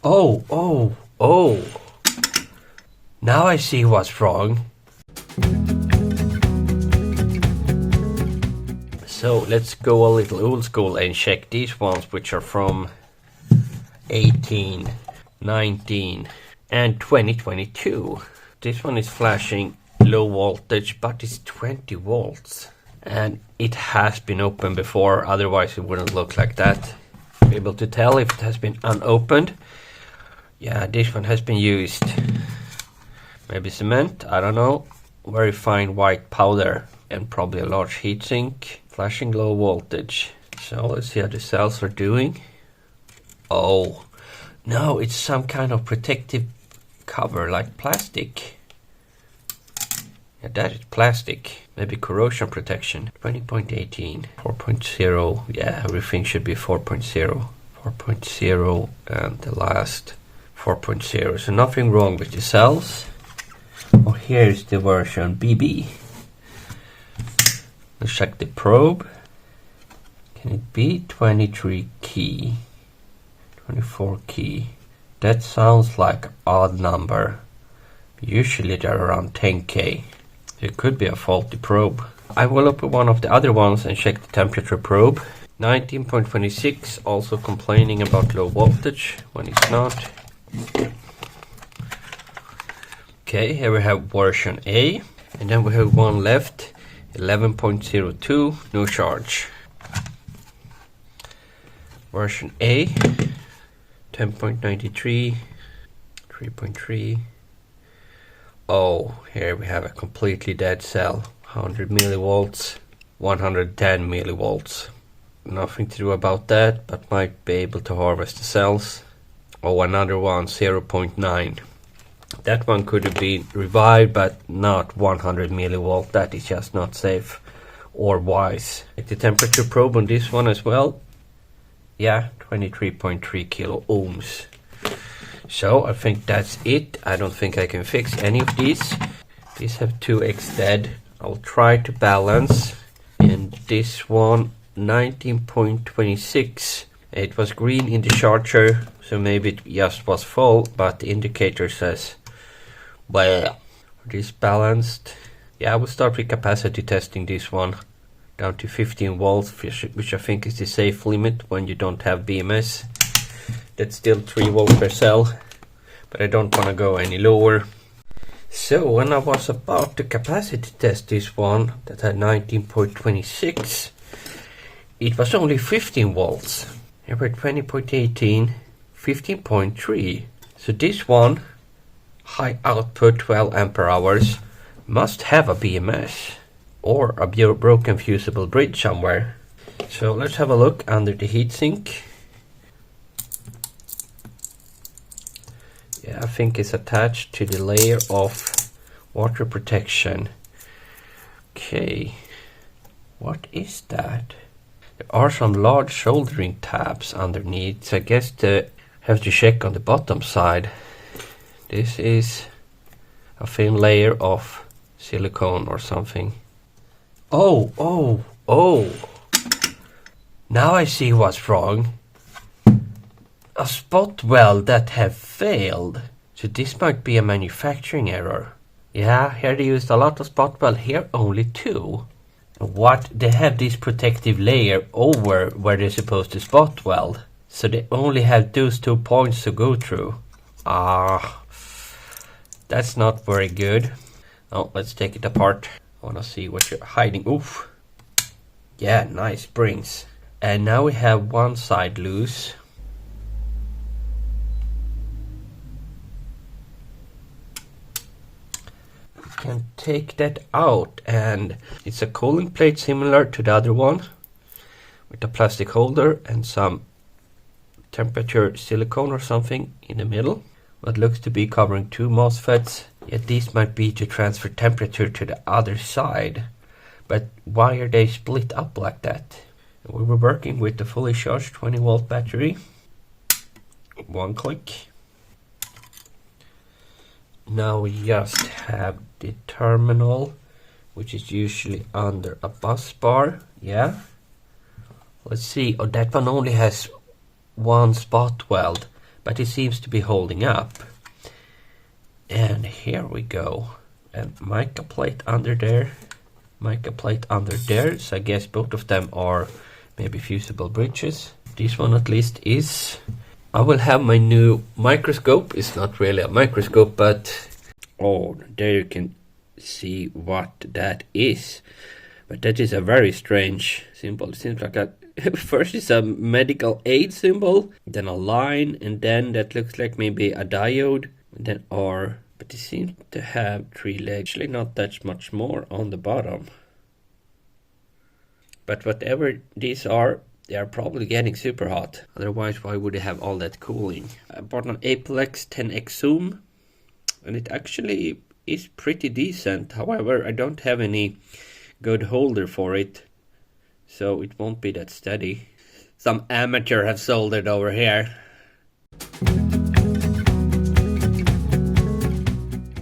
Oh, oh, oh. Now I see what's wrong. So let's go a little old school and check these ones, which are from 18, 19 and 2022. This one is flashing low voltage, but it's 20 volts. And it has been opened before, otherwise it wouldn't look like that. Be able to tell if it has been unopened. Yeah, this one has been used. Maybe cement, I don't know. Very fine white powder and probably a large heatsink. Flashing low voltage. So let's see how the cells are doing. Oh, no, it's some kind of protective cover like plastic. Yeah, that is plastic. Maybe corrosion protection. 20.18, 4.0. Yeah, everything should be 4.0. 4.0 and the last 4.0. So nothing wrong with the cells. Oh, here's the version BB. Let's check the probe. Can it be 23 key? 24 key. That sounds like an odd number. Usually they're around 10k. It could be a faulty probe. I will open one of the other ones and check the temperature probe. 19.26, also complaining about low voltage when it's not. Okay, here we have version A. And then we have one left. 11.02, no charge. Version A, 10.93, 3.3. Oh, here we have a completely dead cell. 100 millivolts, 110 millivolts. Nothing to do about that, but might be able to harvest the cells. Oh, another one, 0.9. That one could have been revived, but not 100 millivolt. That is just not safe or wise. Take the temperature probe on this one as well. Yeah, 23.3 kilo ohms. So I think that's it. I don't think I can fix any of these. These have 2x dead. I'll try to balance. And this one, 19.26. It was green in the charger, so maybe it just was full, but the indicator says, well, this balanced. Yeah, I will start with capacity testing this one down to 15 volts, which I think is the safe limit when you don't have BMS. That's still 3 volts per cell, but I don't want to go any lower. So when I was about to capacity test this one that had 19.26, it was only 15 volts. Here we're 20.18, 15.3. So this one, high output 12 ampere hours, must have a BMS or a broken fusible bridge somewhere. So let's have a look under the heatsink. Yeah, I think it's attached to the layer of water protection. Okay, what is that? There are some large soldering tabs underneath, so I guess I have to check on the bottom side. This is a thin layer of silicone or something. Oh, oh, oh. Now I see what's wrong. A spot weld that have failed. So this might be a manufacturing error. Yeah, here they used a lot of spot weld, here only 2. What? They have this protective layer over where they're supposed to spot weld. So they only have those 2 points to go through. That's not very good. Oh, let's take it apart. I want to see what you're hiding. Oof. Yeah, nice springs. And now we have one side loose. Can take that out, and it's a cooling plate similar to the other one with a plastic holder and some temperature silicone or something in the middle. What looks to be covering 2 MOSFETs. Yet these might be to transfer temperature to the other side. But why are they split up like that? We were working with the fully charged 20 volt battery. 1 click. Now we just have the terminal, which is usually under a bus bar. Yeah. Let's see. Oh, that one only has 1 spot weld. but it seems to be holding up. And here we go. And mica plate under there. Mica plate under there. So I guess both of them are maybe fusible bridges. This one at least is. I will have my new microscope. It's not really a microscope, but oh, there you can see what that is. But that is a very strange symbol. It seems like a first it's a medical aid symbol, then a line, and then that looks like maybe a diode, and then R. But it seems to have 3 legs. Actually not that much more on the bottom. But whatever these are, they are probably getting super hot. Otherwise, why would they have all that cooling? I bought an Aplex 10x zoom, and it actually is pretty decent. However, I don't have any good holder for it, so it won't be that steady. Some amateur have soldered over here.